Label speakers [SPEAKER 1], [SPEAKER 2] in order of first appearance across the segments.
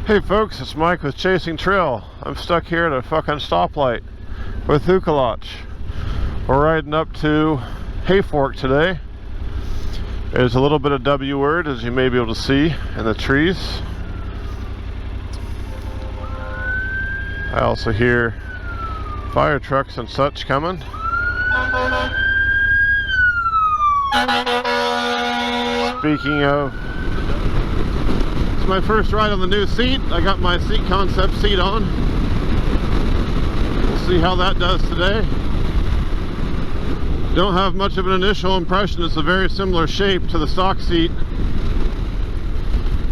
[SPEAKER 1] Hey folks, it's Mike with Chasing Trail. I'm stuck here at a fucking stoplight with Hukalach. We're riding up to Hayfork today. There's a little bit of W word, as you may be able to see in the trees. I also hear fire trucks and such coming. Speaking of, it's my first ride on the new seat. I got my seat concept seat on. We'll see how that does today. Don't have much of an initial impression. It's a very similar shape to the stock seat.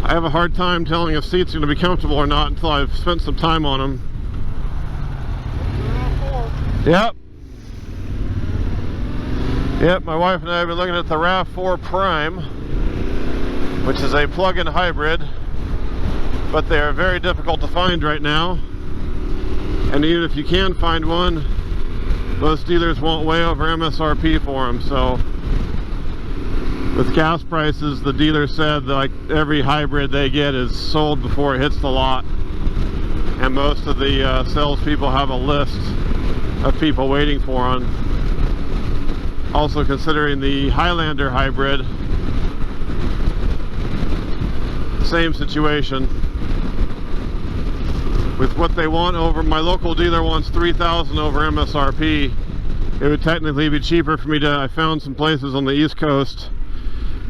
[SPEAKER 1] I have a hard time telling if seats are going to be comfortable or not until I've spent some time on them. Yep, my wife and I have been looking at the RAV4 Prime, which is a plug-in hybrid, but they are very difficult to find right now. And even if you can find one, most dealers won't way over MSRP for them. So with gas prices, the dealer said that like every hybrid they get is sold before it hits the lot, and most of the salespeople have a list of people waiting for them. Also considering the Highlander hybrid, same situation. With what they want over, my local dealer wants $3,000 over MSRP. It would technically be cheaper for me to, I found some places on the East Coast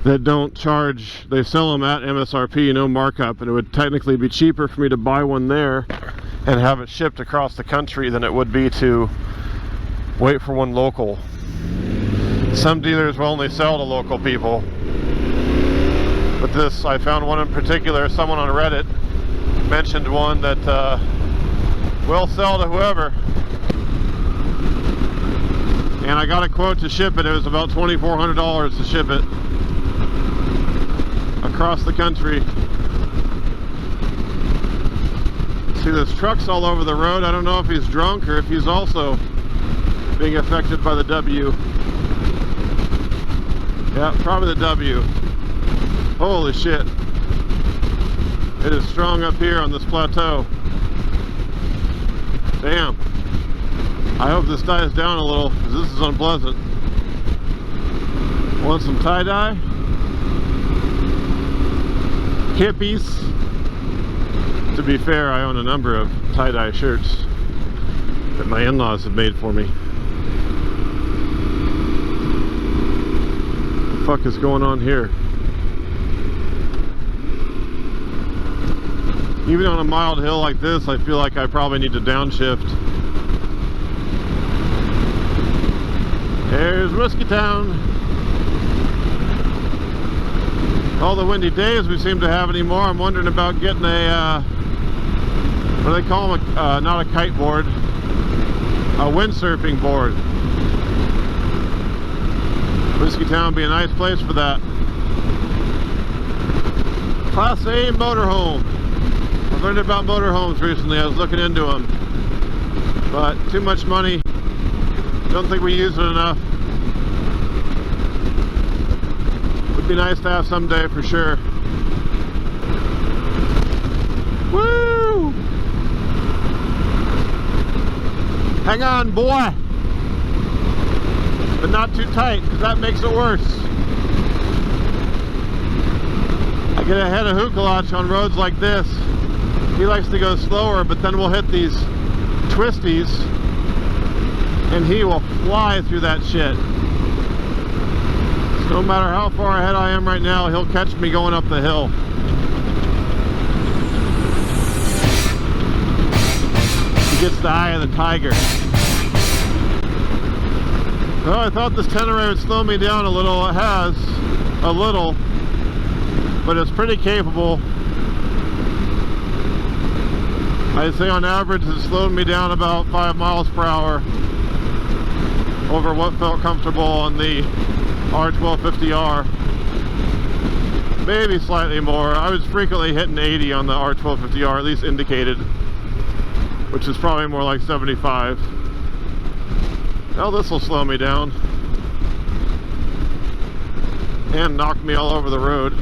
[SPEAKER 1] that don't charge, they sell them at MSRP, no markup, and it would technically be cheaper for me to buy one there and have it shipped across the country than it would be to wait for one local. Some dealers will only sell to local people. But this, I found one in particular, someone on Reddit mentioned one that will sell to whoever. And I got a quote to ship it. It was about $2,400 to ship it across the country. See, there's trucks all over the road. I don't know if he's drunk or if he's also being affected by the W. Yeah, probably the W. Holy shit. It is strong up here on this plateau. Damn. I hope this dies down a little, because this is unpleasant. Want some tie-dye? Hippies. To be fair, I own a number of tie-dye shirts that my in-laws have made for me. What the fuck is going on here? Even on a mild hill like this, I feel like I probably need to downshift. There's Whiskey Town. All the windy days we seem to have anymore, I'm wondering about getting a, what do they call them? Not a kite board, a windsurfing board. Whiskey Town would be a nice place for that. Class A motorhome. I learned about motorhomes recently. I was looking into them, but too much money. Don't think we use it enough. Would be nice to have someday for sure. Woo! Hang on, boy, but not too tight, because that makes it worse. I get ahead of Hukalach on roads like this. He likes to go slower, but then we'll hit these twisties and he will fly through that shit. So no matter how far ahead I am right now, he'll catch me going up the hill. He gets the eye of the tiger. Well, I thought this Tenere would slow me down a little. It has, a little, but it's pretty capable. I'd say on average it slowed me down about 5 miles per hour over what felt comfortable on the R1250R. Maybe slightly more. I was frequently hitting 80 on the R1250R, at least indicated, which is probably more like 75. Well, this will slow me down and knock me all over the road.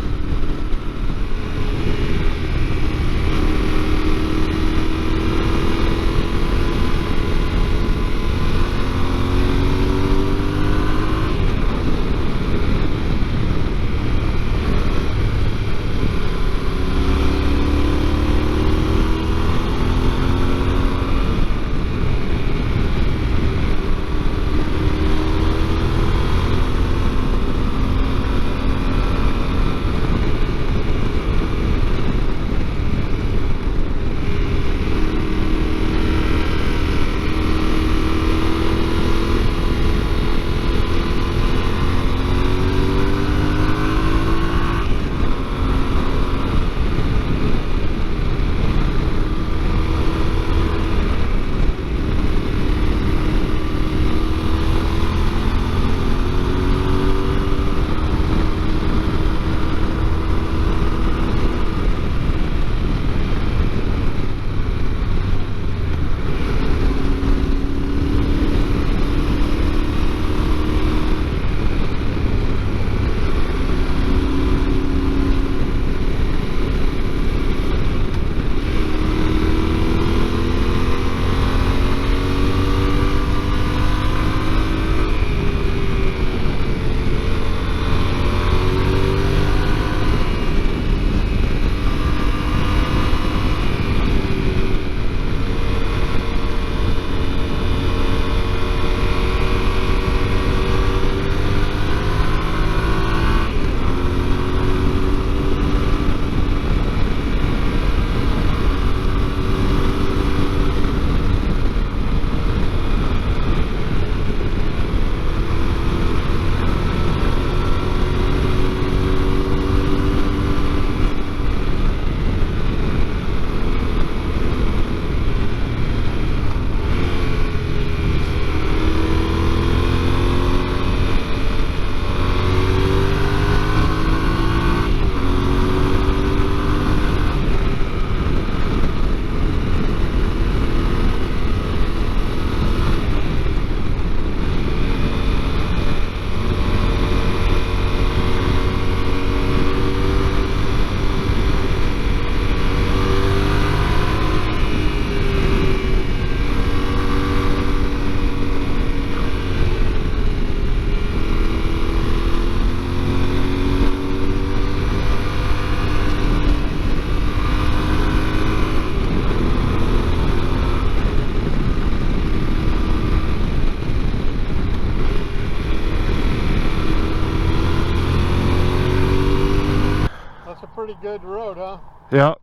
[SPEAKER 1] Yeah,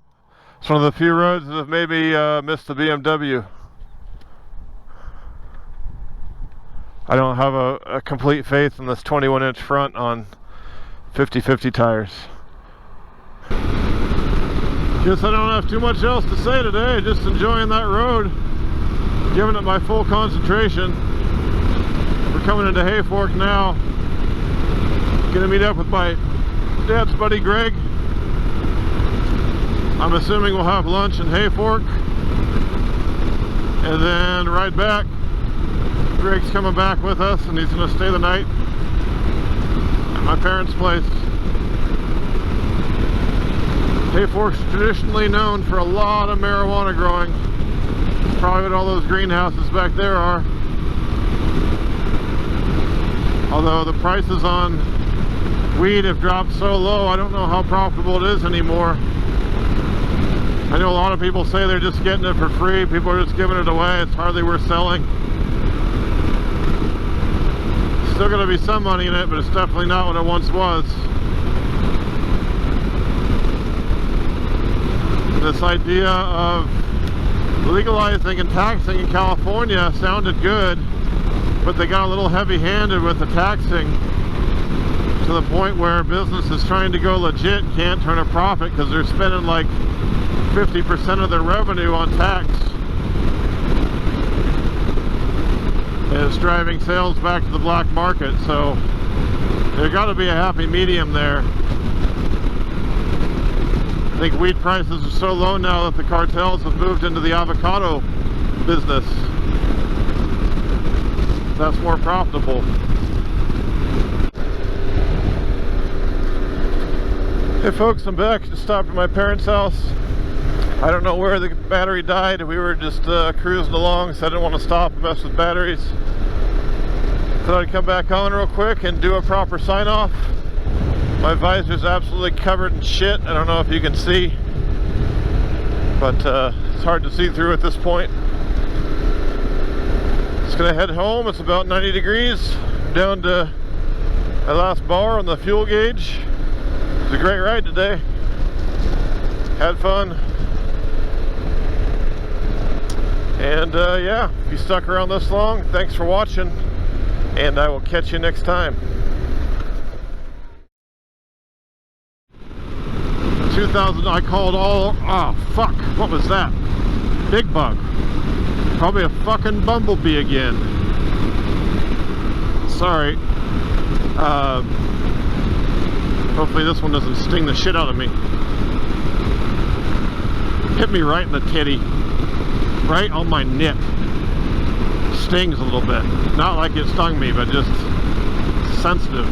[SPEAKER 1] it's one of the few roads that have maybe missed the BMW. I don't have a complete faith in this 21-inch front on 50/50 tires. Guess I don't have too much else to say today. Just enjoying that road, giving it my full concentration. We're coming into Hayfork now. Gonna meet up with my dad's buddy Greg. I'm assuming we'll have lunch in Hayfork and then ride back. Greg's coming back with us and he's gonna stay the night at my parents' place. Hayfork's traditionally known for a lot of marijuana growing. Probably what all those greenhouses back there are. Although the prices on weed have dropped so low, I don't know how profitable it is anymore. I know a lot of people say they're just getting it for free. People are just giving it away. It's hardly worth selling. Still going to be some money in it, but it's definitely not what it once was. This idea of legalizing and taxing in California sounded good, but they got a little heavy-handed with the taxing to the point where businesses trying to go legit can't turn a profit because they're spending like 50% of their revenue on tax. It's driving sales back to the black market, so there's got to be a happy medium there. I think weed prices are so low now that the cartels have moved into the avocado business. That's more profitable. Hey folks, I'm back. Just stopped at my parents' house. I don't know where the battery died. We were just cruising along, so I didn't want to stop and mess with batteries. Thought I'd come back on real quick and do a proper sign-off. My visor's absolutely covered in shit. I don't know if you can see, but it's hard to see through at this point. Just gonna head home. It's about 90 degrees. Down to my last bar on the fuel gauge. It was a great ride today. Had fun. And yeah, if you stuck around this long, thanks for watching, and I will catch you next time. 2000, I called all, oh fuck, what was that? Big bug. Probably a fucking bumblebee again. Sorry. Hopefully this one doesn't sting the shit out of me. Hit me right in the titty. Right on my nip. Stings a little bit. Not like it stung me, but just sensitive.